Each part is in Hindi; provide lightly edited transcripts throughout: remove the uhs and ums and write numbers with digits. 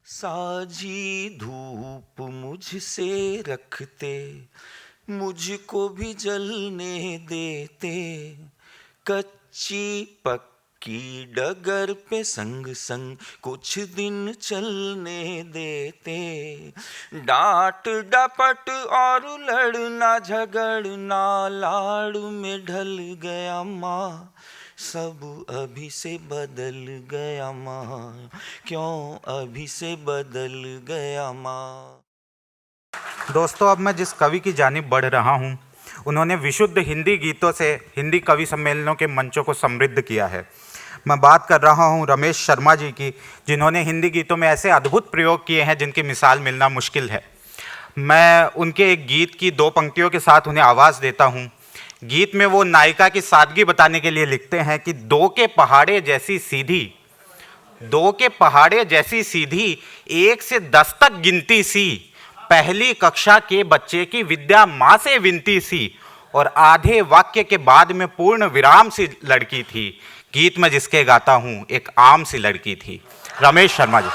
साझी धूप मुझसे रखते, मुझको भी जलने देते, कच्ची पक्की डगर पे संग संग कुछ दिन चलने देते। डांट डपट और लड़ना झगड़ना लाड़ में ढल गया माँ, सब अभी से बदल गया माँ, क्यों अभी से बदल गया माँ। दोस्तों, अब मैं जिस कवि की जानिब बढ़ रहा हूँ, उन्होंने विशुद्ध हिंदी गीतों से हिंदी कवि सम्मेलनों के मंचों को समृद्ध किया है। मैं बात कर रहा हूँ रमेश शर्मा जी की, जिन्होंने हिंदी गीतों में ऐसे अद्भुत प्रयोग किए हैं जिनकी मिसाल मिलना मुश्किल है। मैं उनके एक गीत की दो पंक्तियों के साथ उन्हें आवाज़ देता हूँ। गीत में वो नायिका की सादगी बताने के लिए लिखते हैं कि दो के पहाड़े जैसी सीधी, दो के पहाड़े जैसी सीधी, एक से 10 तक गिनती सी, पहली कक्षा के बच्चे की विद्या माँ से विनती सी, और आधे वाक्य के बाद में पूर्ण विराम सी लड़की थी। गीत में जिसके गाता हूँ एक आम सी लड़की थी। रमेश शर्मा जी।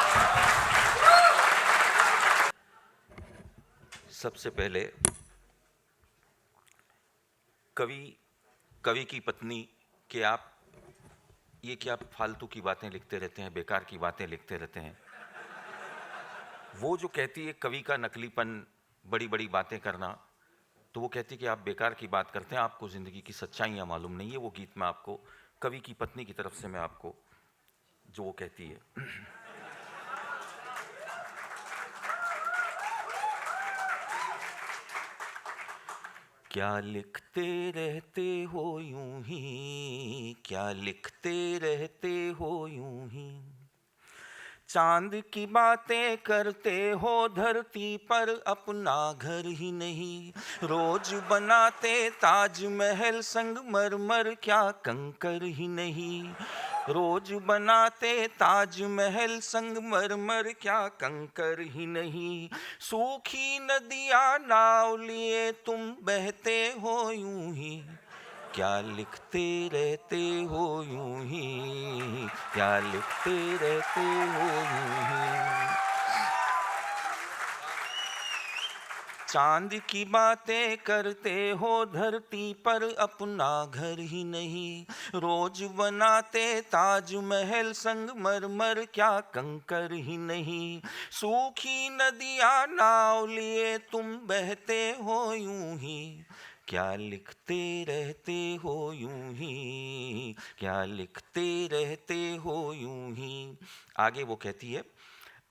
सबसे पहले कवि की पत्नी के आप ये क्या फालतू की बातें लिखते रहते हैं, बेकार की बातें लिखते रहते हैं। वो जो कहती है कवि का नकलीपन, बड़ी बड़ी बातें करना, तो वो कहती है कि आप बेकार की बात करते हैं, आपको जिंदगी की सच्चाइयां मालूम नहीं है। वो गीत में आपको कवि की पत्नी की तरफ से मैं आपको जो वो कहती है। क्या लिखते रहते हो यूं ही, क्या लिखते रहते हो यूं ही, चांद की बातें करते हो धरती पर अपना घर ही नहीं, रोज बनाते ताजमहल संगमरमर क्या कंकर ही नहीं, रोज बनाते ताजमहल संगमरमर क्या कंकर ही नहीं, सूखी नदियां नाव लिए तुम बहते हो यूं ही, क्या लिखते रहते हो यूं ही, क्या लिखते रहते हो यूं ही, चांद की बातें करते हो धरती पर अपना घर ही नहीं, रोज बनाते ताजमहल संगमरमर क्या कंकर ही नहीं, सूखी नदियां नाव लिए तुम बहते हो यूं ही, क्या लिखते रहते हो यूं ही, क्या लिखते रहते हो यूं ही। आगे वो कहती है,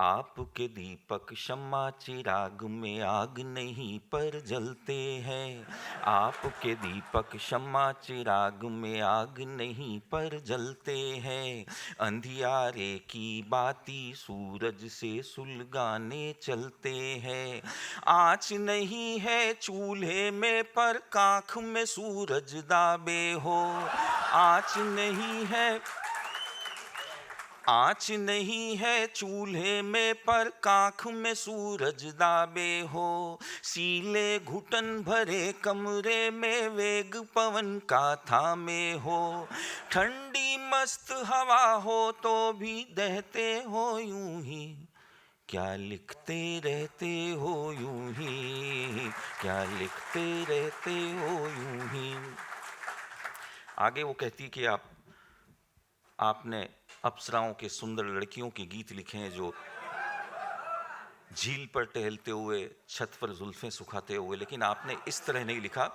आपके दीपक शम्मा चिराग में आग नहीं पर जलते हैं, आपके दीपक शम्मा चिराग में आग नहीं पर जलते हैं, अंधियारे की बाती सूरज से सुलगाने चलते हैं, आँच नहीं है चूल्हे में पर काख में सूरज दाबे हो, आँच नहीं है, आँच नहीं है चूल्हे में पर काख में सूरज दाबे हो, सीले घुटन भरे कमरे में वेग पवन का थामे हो, ठंडी मस्त हवा हो तो भी दहते हो यूं ही, क्या लिखते रहते हो यूं ही, क्या लिखते रहते हो यूं ही। आगे वो कहती कि आपने अप्सराओं के सुंदर लड़कियों के गीत लिखे हैं जो झील पर टहलते हुए छत पर जुल्फें सुखाते हुए, लेकिन आपने इस तरह नहीं लिखा,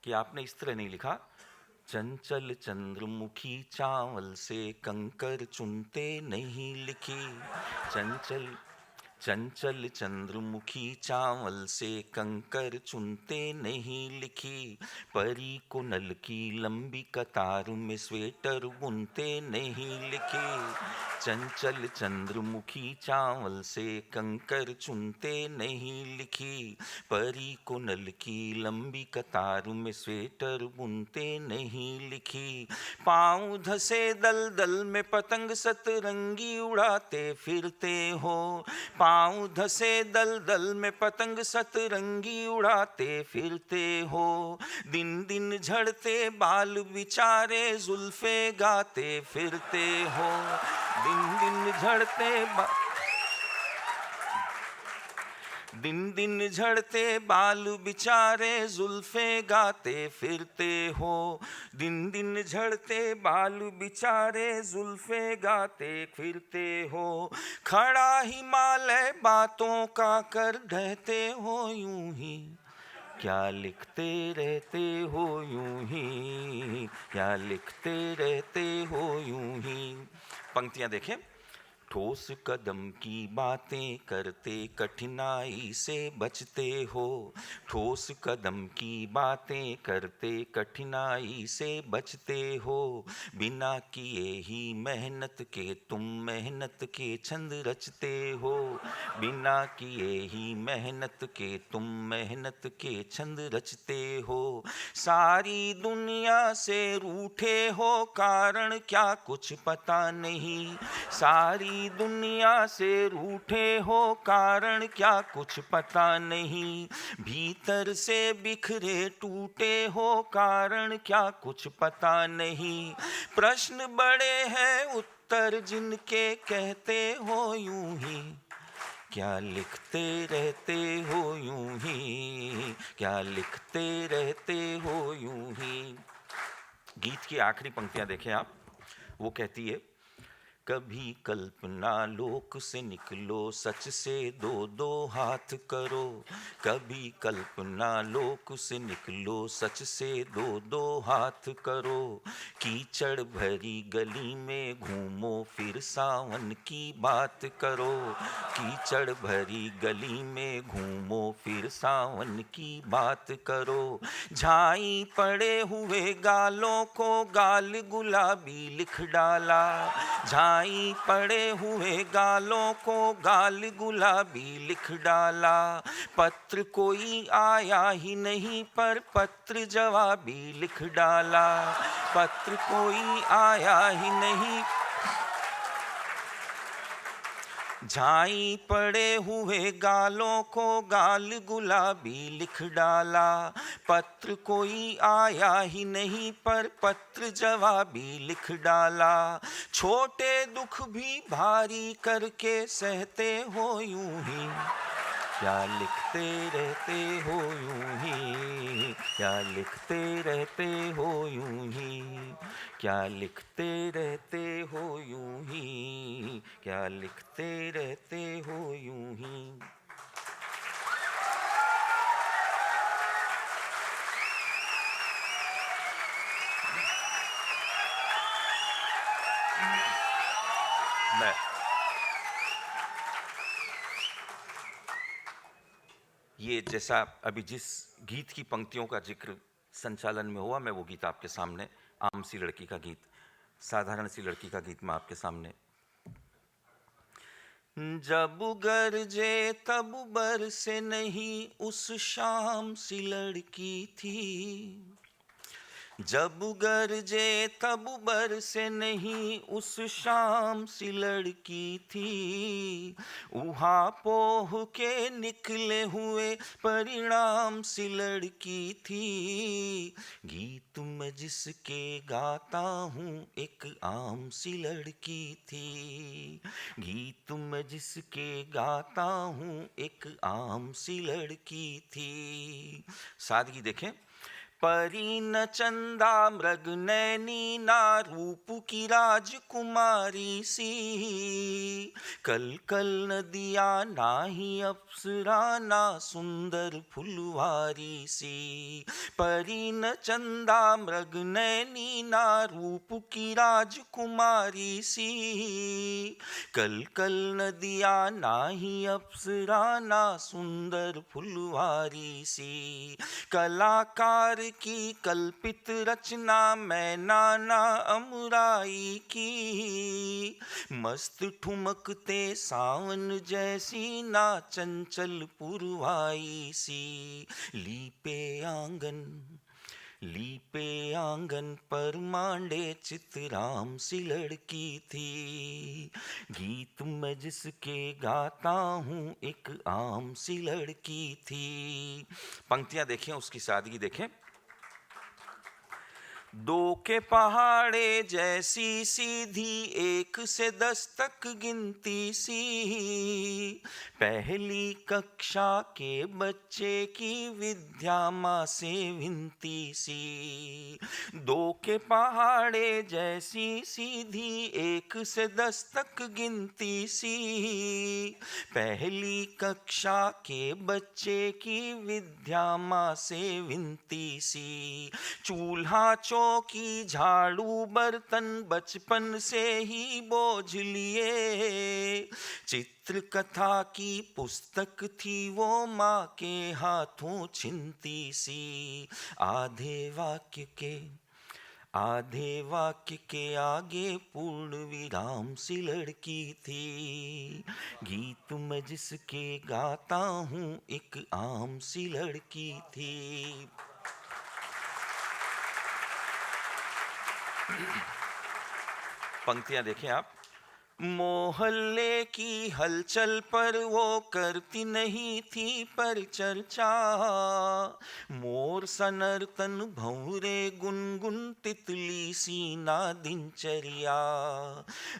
कि आपने इस तरह नहीं लिखा, चंचल चंद्रमुखी चावल से कंकर चुनते नहीं लिखी, चंचल चंचल चंद्रमुखी चावल से कंकर चुनते नहीं लिखी, परी को नल की लंबी कतार में स्वेटर बुनते नहीं लिखी, चंचल चंद्रमुखी चावल से कंकर चुनते नहीं लिखी, परी को नल की लंबी कतार में स्वेटर बुनते नहीं लिखी, पाँव धसे दल दल में पतंग सतरंगी उड़ाते फिरते हो, पाँव धसे दल दल में पतंग सतरंगी उड़ाते फिरते हो, दिन दिन झड़ते बाल बिचारे जुल्फे गाते फिरते हो, दिन दिन झड़ते दिन दिन झड़ते बाल बिचारे जुल्फे गाते फिरते हो, दिन दिन झड़ते बाल बिचारे जुल्फे गाते फिरते हो, खड़ा हिमालय बातों का कर ढहते हो यूं ही, क्या लिखते रहते हो यूं ही, क्या लिखते रहते हो यूं ही। पंक्तियां देखें। ठोस कदम की बातें करते कठिनाई से बचते हो, ठोस कदम की बातें करते कठिनाई से बचते हो, बिना किए ही मेहनत के तुम मेहनत के छंद रचते हो, बिना किए ही मेहनत के तुम मेहनत के छंद रचते हो, सारी दुनिया से रूठे हो कारण क्या कुछ पता नहीं, सारी दुनिया से रूठे हो कारण क्या कुछ पता नहीं, भीतर से बिखरे टूटे हो कारण क्या कुछ पता नहीं, प्रश्न बड़े हैं उत्तर जिनके कहते हो यूं ही, क्या लिखते रहते हो यूं ही, क्या लिखते रहते हो यूं ही। गीत की आखिरी पंक्तियां देखें आप, वो कहती है, कभी कल्पना लोक से निकलो सच से दो दो हाथ करो, कभी कल्पना लोक से निकलो सच से दो दो हाथ करो, कीचड़ भरी गली में घूमो फिर सावन की बात करो, कीचड़ भरी गली में घूमो फिर सावन की बात करो, झाई पड़े हुए गालों को गाल गुलाबी लिख डाला, झाई पड़े हुए गालों को गाल गुलाबी लिख डाला, पत्र कोई आया ही नहीं पर पत्र जवाबी लिख डाला, पत्र कोई आया ही नहीं, झाई पड़े हुए गालों को गाल गुलाबी लिख डाला, पत्र कोई आया ही नहीं पर पत्र जवाबी लिख डाला, छोटे दुख भी भारी करके सहते हो यूं ही, क्या लिखते रहते हो यूं ही, क्या लिखते रहते हो यूं ही, क्या लिखते रहते हो यूं ही, क्या लिखते रहते हो यूं ही। मैं ये जैसा अभी जिस गीत की पंक्तियों का जिक्र संचालन में हुआ, मैं वो गीत आपके सामने, आम सी लड़की का गीत, साधारण सी लड़की का गीत मैं आपके सामने। जब गरजे तब बरसे नहीं उस शाम सी लड़की थी, जब गरजे तब बरसे नहीं उस शाम सी लड़की थी, ऊहापोह के निकले हुए परिणाम सी लड़की थी, गीत मैं जिसके गाता हूँ एक आम सी लड़की थी, गीत मैं जिसके गाता हूँ एक आम सी लड़की थी। सादगी देखें। परी न चंदा मृग नैनी ना रूप की राजकुमारी सी, कल कल नदिया ना ही अप्सरा ना सुंदर फुलवारी सी, परी न चंदा मृग नैनी ना रूप की राजकुमारी सी, कल कल नदिया ना ही अप्सरा ना सुंदर फुलवारी सी, कलाकार की कल्पित रचना मैं नाना अमराई की, मस्त ठुमकते सावन जैसी ना चंचल पुरवाई सी, लीपे आंगन पर मांडे चितराम सी लड़की थी, गीत मैं जिसके गाता हूँ एक आम सी लड़की थी। पंक्तियां देखें, उसकी सादगी देखें। दो के पहाड़े जैसी सीधी एक से 10 तक गिनती सी, पहली कक्षा के बच्चे की विद्या माँ से विनती सी, 2 के पहाड़े जैसी सीधी, 1 से 10 तक गिनती सी। पहली कक्षा के बच्चे की विद्या माँ से विनती सी, चूल्हा चौकी झाड़ू बर्तन बचपन से ही बोझ लिए। चित्र कथा की पुस्तक थी वो माँ के हाथों छिनती सी, आधे वाक्य के आगे पूर्ण विराम सी लड़की थी। गीत मैं जिसके गाता हूँ एक आम सी लड़की थी। पंक्तियां देखें आप। मोहल्ले की हलचल पर वो करती नहीं थी पर चर्चा, मोर सा नर्तन भंवरे गुनगुन तितली सी ना दिनचर्या।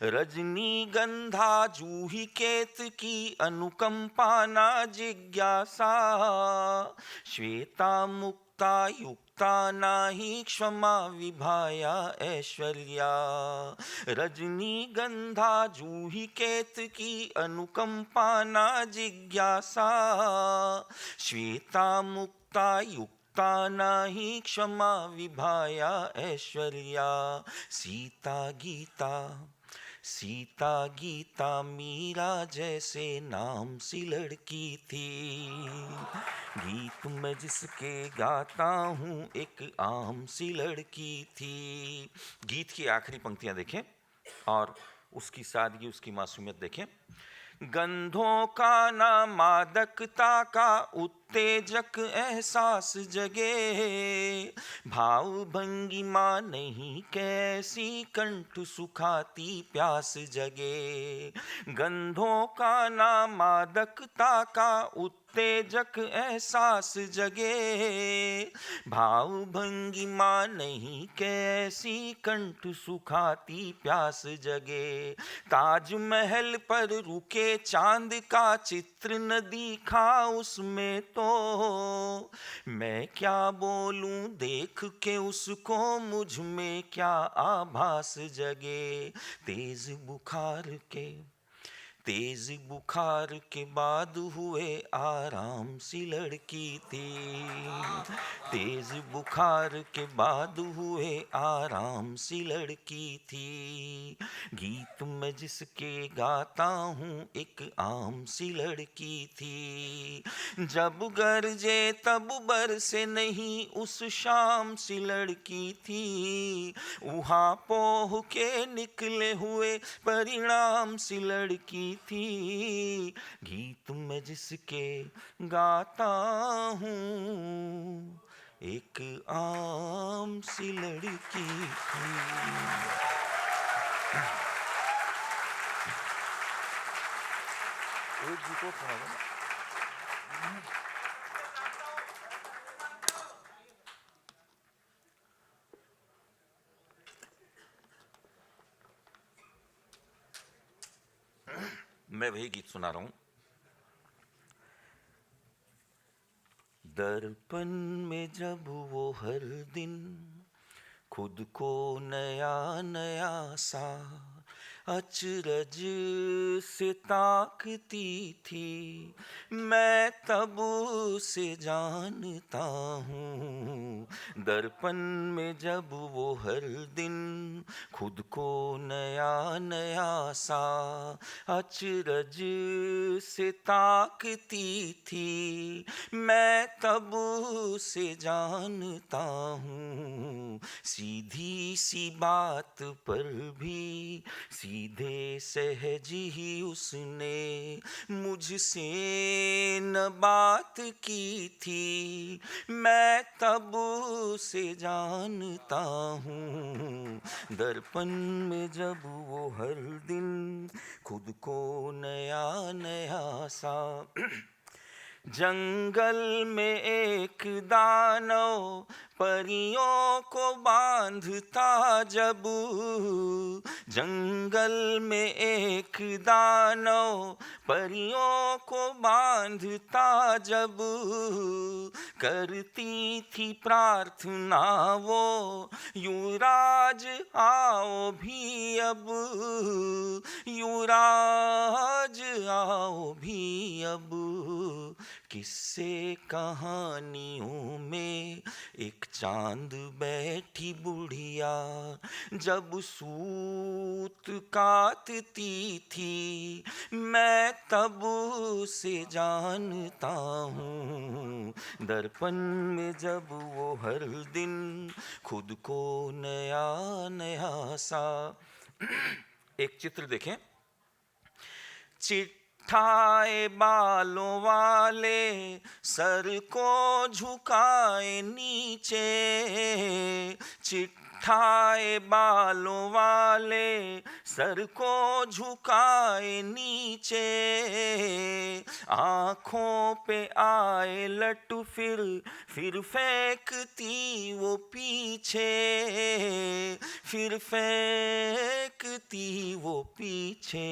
रजनीगंधा जूही केत की अनुकंपा ना जिज्ञासा, श्वेता मुक्ता युक्ता नाही क्षमा विभाया ऐश्वर्या। रजनीगंधा जूही केत की अनुकंपा ना जिज्ञासा, श्वेता मुक्ता युक्ता नाही क्षमा विभाया ऐश्वर्या। सीता गीता मीरा जैसे नाम सी लड़की थी। गीत मैं जिसके गाता हूँ एक आम सी लड़की थी। गीत की आखिरी पंक्तियां देखें और उसकी सादगी, उसकी मासूमियत देखें। गंधों का ना मादकता का उत्तेजक एहसास जगे, भाव भंगिमा नहीं कैसी कंठ सुखाती प्यास जगे। गंधों का ना मादकता का उत्तेजक एहसास जगे, भाव भंगिमा नहीं कैसी कंठ सुखाती प्यास जगे। ताजमहल पर रुके चांद का चित्र न दिखा उसमें तो, मैं क्या बोलूं देख के उसको मुझ में क्या आभास जगे। तेज बुखार के बाद हुए आराम सी लड़की थी। तेज बुखार के बाद हुए आराम सी लड़की थी। गीत मैं जिसके गाता हूँ एक आम सी लड़की थी। जब गरजे तब बरसे नहीं उस शाम सी लड़की थी। उहाँ पोह के निकले हुए परिणाम सी लड़की थी। गीत मैं जिसके गाता हूँ एक आम सी लड़की थी। एक जी को मैं वही गीत सुना रहा हूं। दर्पण में जब वो हर दिन खुद को नया नया सा अचरज से ताकती थी, मैं तब से जानता हूँ। दर्पण में जब वो हर दिन खुद को नया नया सा अचरज से ताकती थी, मैं तब से जानता हूँ। सीधी सी बात पर भी सीधे सहज ही उसने मुझसे न बात की थी, मैं तब से जानता हूँ। दर्पण में जब वो हर दिन खुद को नया नया सा जंगल में एक दानव परियों को बांधता जब जंगल में एक दानव, परियों को बांधता जब करती थी प्रार्थना वो, युवराज आओ भी अब, युवराज आओ भी अब। किस्से कहानियों में एक चांद बैठी बुढ़िया, जब सूत काटती थी मैं तब से जानता हूँ, दर्पण में जब वो हर दिन खुद को नया नया सा। एक चित्र देखें, चिट्ठाए बालों वाले सर को झुकाए नीचे, चिट्ठाए बालों वाले सर को झुकाए नीचे, आँखों पे आए लट फिर फेंकती वो पीछे, फिर फेंकती वो पीछे।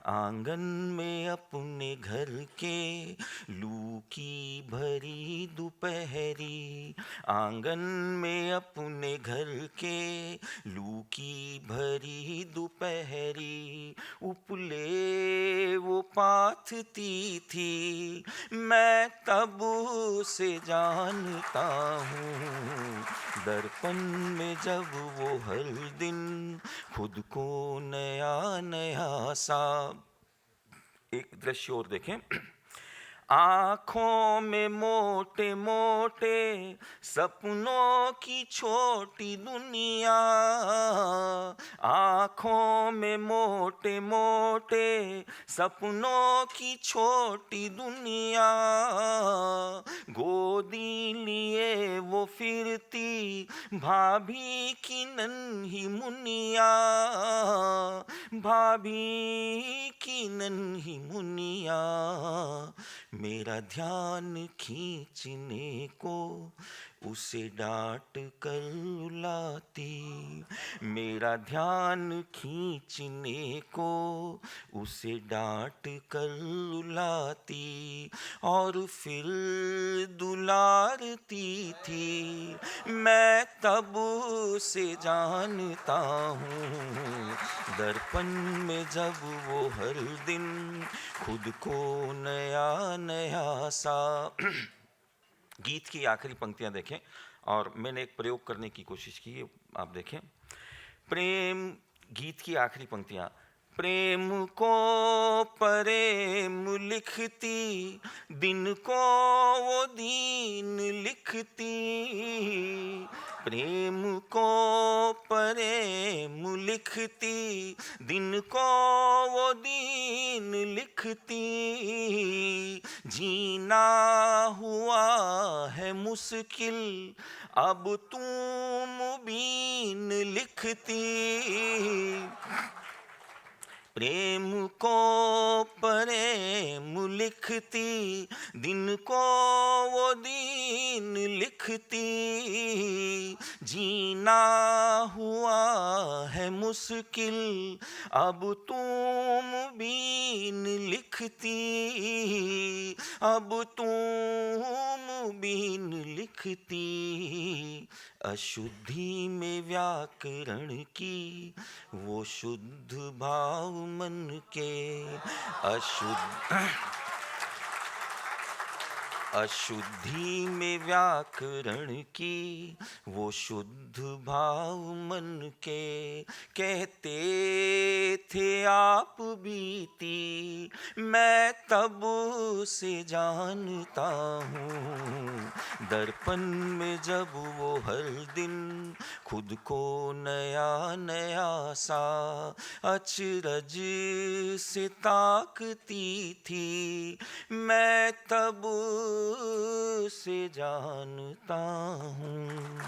आंगन में अपने घर के लू की भरी दोपहरी, आंगन में अपने घर के लू की भरी दोपहरी, उपले वो पाथती थी मैं तब से जानता हूँ, दर्पण में जब वो हर दिन खुद को नया नया सा। एक दृश्य और देखें, आँखों में मोटे मोटे सपनों की छोटी दुनिया, आँखों में मोटे मोटे सपनों की छोटी दुनिया, गोदी लिए वो फिरती भाभी की नन्ही मुनिया, भाभी की नन्ही मुनिया, मेरा ध्यान खींचने को उसे डांट कर रुलाती, मेरा ध्यान खींचने को उसे डांट कर रुलाती, और फिर दुलारती थी मैं तब से जानता हूँ, दर्पण में जब वो हर दिन खुद को नया नया सा। गीत की आखिरी पंक्तियां देखें, और मैंने एक प्रयोग करने की कोशिश की, आप देखें। प्रेम, गीत की आखिरी पंक्तियां, प्रेम को प्रेम लिखती दिन को वो दीन लिखती, प्रेम को प्रेम लिखती दिन को वो दीन लिखती, जीना हुआ है मुश्किल अब तुम बीन लिखती, प्रेम को प्रेम लिखती दिन को वो दीन लिखती, जीना हुआ है मुश्किल अब तुम बीन लिखती, अब तुम बीन लिखती, अशुद्धि में व्याकरण की वो शुद्ध भाव मन के, अशुद्धि में व्याकरण की वो शुद्ध भाव मन के, कहते थे आप बीती मैं तब से जानता हूँ, दर्पण में जब वो हर दिन खुद को नया नया सा अचरज से ताकती थी मैं तब से जानता हूँ।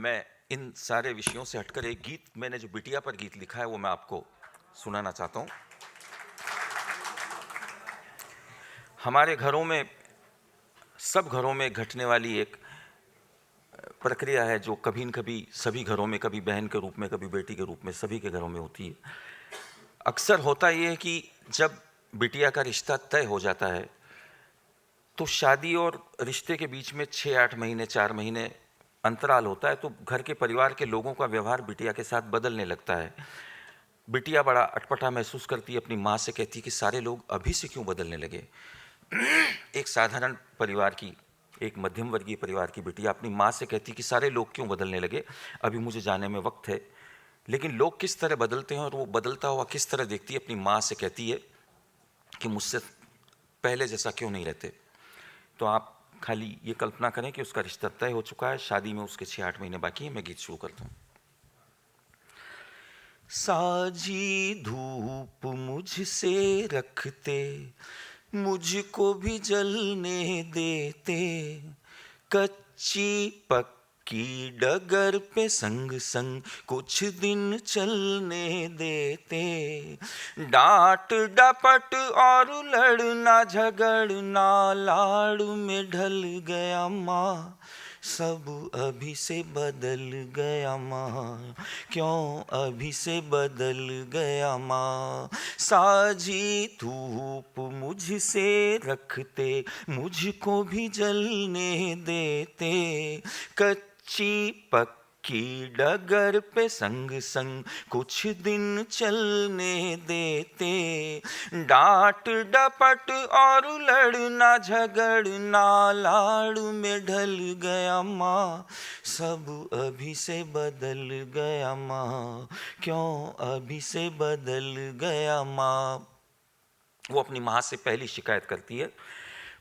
मैं इन सारे विषयों से हटकर एक गीत, मैंने जो बिटिया पर गीत लिखा है वो मैं आपको सुनाना चाहता हूँ। हमारे घरों में, सब घरों में घटने वाली एक प्रक्रिया है जो कभी न कभी सभी घरों में, कभी बहन के रूप में, कभी बेटी के रूप में, सभी के घरों में होती है। अक्सर होता ये है कि जब बिटिया का रिश्ता तय हो जाता है तो शादी और रिश्ते के बीच में 6-8 महीने, 4 महीने अंतराल होता है, तो घर के परिवार के लोगों का व्यवहार बिटिया के साथ बदलने लगता है। बिटिया बड़ा अटपटा महसूस करती है, अपनी माँ से कहती है कि सारे लोग अभी से क्यों बदलने लगे। एक साधारण परिवार की, एक मध्यम वर्गीय परिवार की बिटिया अपनी माँ से कहती है कि सारे लोग क्यों बदलने लगे, अभी मुझे जाने में वक्त है। लेकिन लोग किस तरह बदलते हैं और वो बदलता हुआ किस तरह देखती है, अपनी माँ से कहती है कि मुझसे पहले जैसा क्यों नहीं रहते। तो आप खाली ये कल्पना करें कि उसका रिश्ता तय हो चुका है, शादी में उसके 6-8 महीने बाकी हैं। मैं गीत शुरू करता हूँ। साजी धूप मुझसे रखते, मुझको भी जलने देते, कच्ची पक्की डगर पे संग संग कुछ दिन चलने देते। डांट डपट और लड़ना झगड़ना लाड़ में ढल गया माँ, सब अभी से बदल गया माँ, क्यों अभी से बदल गया माँ। साजी धूप मुझसे रखते, मुझको भी जलने देते, कच्ची पक्की डगर पे संग संग कुछ दिन चलने देते। डांट डपट और लड़ना झगड़ना लाड़ में ढल गया माँ, सब अभी से बदल गया माँ, क्यों अभी से बदल गया माँ। वो अपनी माँ से पहली शिकायत करती है,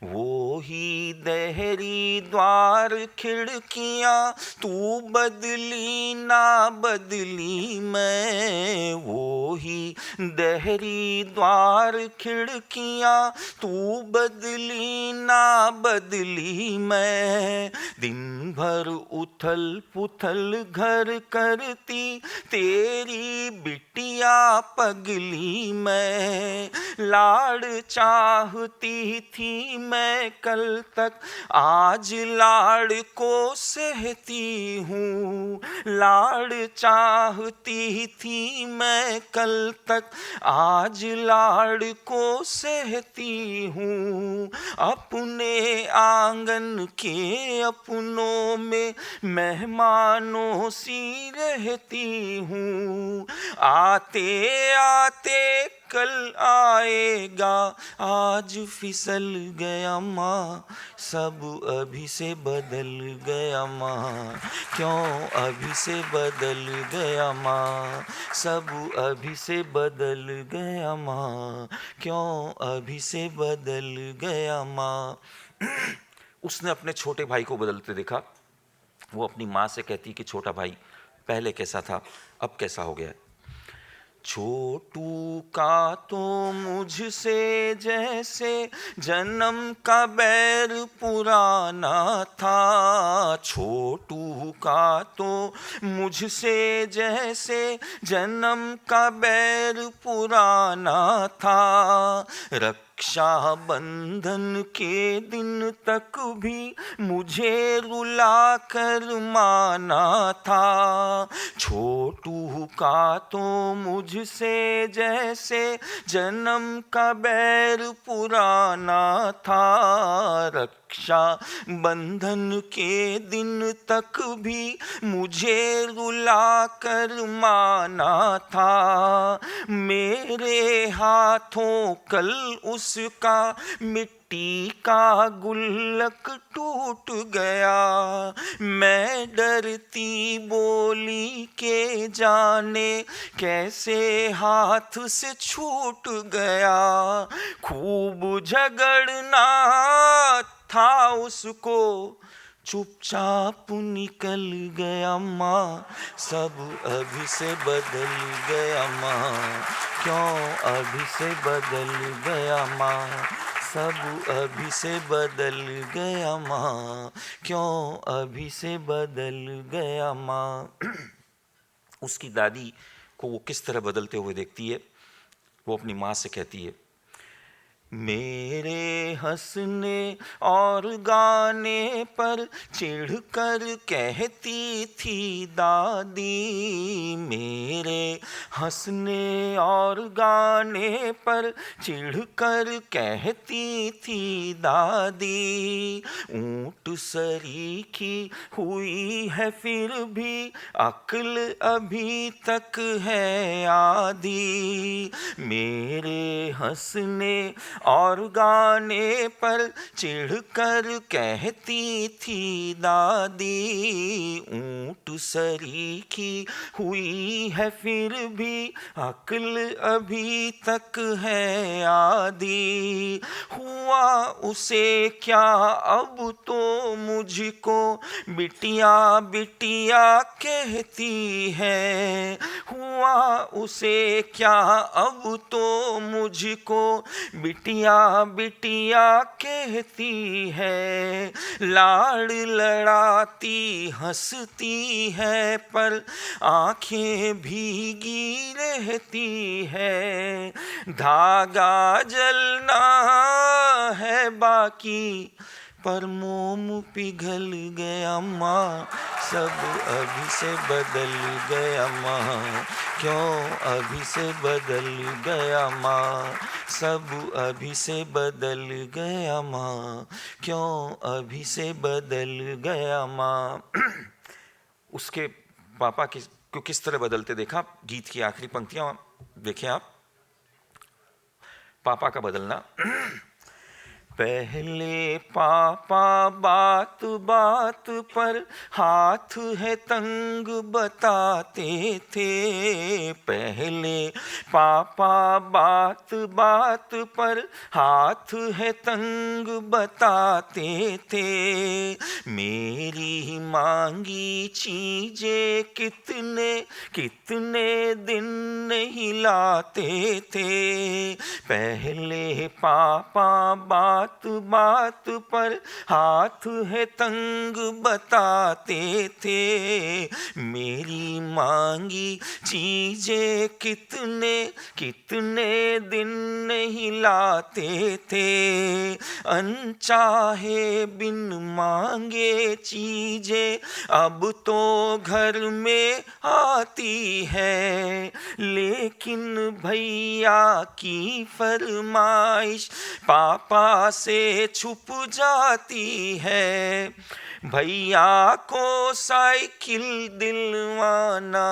वो ही दहरी द्वार खिड़कियाँ तू बदली ना बदली मैं, वो ही दहरी द्वार खिड़कियाँ तू बदली ना बदली मैं। दिन भर उथल पुथल घर करती तेरी बिटिया पगली मैं, लाड़ चाहती थी मैं कल तक आज लाड़ को सहती हूँ, लाड़ चाहती थी मैं कल तक आज लाड़ को सहती हूँ। अपने आंगन के अपनों में मेहमानों सी रहती हूँ, आते आते कल आएगा आज फिसल गया माँ, सब अभी से बदल गया माँ, क्यों अभी से बदल गया माँ, सब अभी से बदल गया माँ, क्यों अभी से बदल गया माँ। उसने अपने छोटे भाई को बदलते देखा। वो अपनी माँ से कहती कि छोटा भाई पहले कैसा था, अब कैसा हो गया है। छोटू का तो मुझसे जैसे जन्म का बैर पुराना था, छोटू का तो मुझसे जैसे जन्म का बैर पुराना था। रक्षा बंधन के दिन तक भी मुझे रुला कर माना था, छोटू का तो मुझसे जैसे जन्म का बैर पुराना था। रक्षा बंधन के दिन तक भी मुझे रुला कर माना था। मेरे हाथों कल उसका मिट्टी का गुल्लक टूट गया, मैं डरती बोली के जाने कैसे हाथ से छूट गया। खूब झगड़ना था उसको, चुपचाप निकल गया माँ, सब अभी से बदल गया माँ, क्यों अभी से बदल गया माँ, सब अभी से बदल गया माँ, क्यों अभी से बदल गया माँ। उसकी दादी को वो किस तरह बदलते हुए देखती है, वो अपनी माँ से कहती है, मेरे हंसने और गाने पर चिढ़कर कहती थी दादी, मेरे हंसने और गाने पर चिढ़कर कहती थी दादी, ऊंट सरीखी हुई है फिर भी अक्ल अभी तक है आधी, मेरे हंसने और गाने पर चिढ़कर कहती थी दादी, ऊंट सरीखी हुई है फिर भी अक्ल अभी तक है आधी, हुआ उसे क्या अब तो मुझको बिटिया बिटिया कहती है, हुआ उसे क्या अब तो मुझको बिटिया बिटिया कहती है, लाड़ लड़ाती हंसती है पर आंखें भीगी रहती है, धागा जलना है बाकी पर मोम पिघल गया माँ, सब अभी से बदल गया माँ, क्यों अभी से बदल गया माँ, सब अभी से बदल गया माँ, क्यों अभी से बदल गया माँ। उसके पापा को किस तरह बदलते देखा, गीत की आखिरी पंक्तियां देखें आप, पापा का बदलना। पहले पापा बात बात पर हाथ है तंग बताते थे, पहले पापा बात बात पर हाथ है तंग बताते थे, मेरी मांगी चीजें कितने कितने दिन नहीं लाते थे, पहले पापा बात बात पर हाथ है तंग बताते थे, मेरी मांगी चीजें कितने कितने दिन नहीं लाते थे, अनचाहे बिन मांगे चीजें अब तो घर में आती है, लेकिन भैया की फरमाइश पापा से छुप जाती है, भैया को साइकिल दिलवाना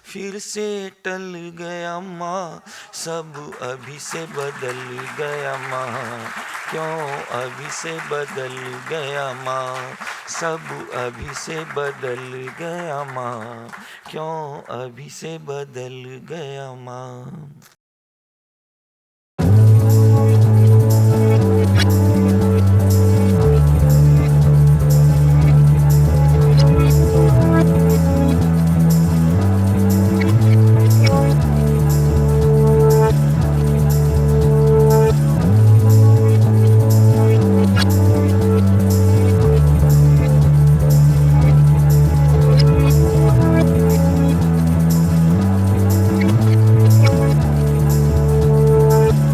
फिर से टल गया माँ, सब अभी से बदल गया माँ, क्यों अभी से बदल गया माँ, सब अभी से बदल गया माँ, क्यों अभी से बदल गया माँ।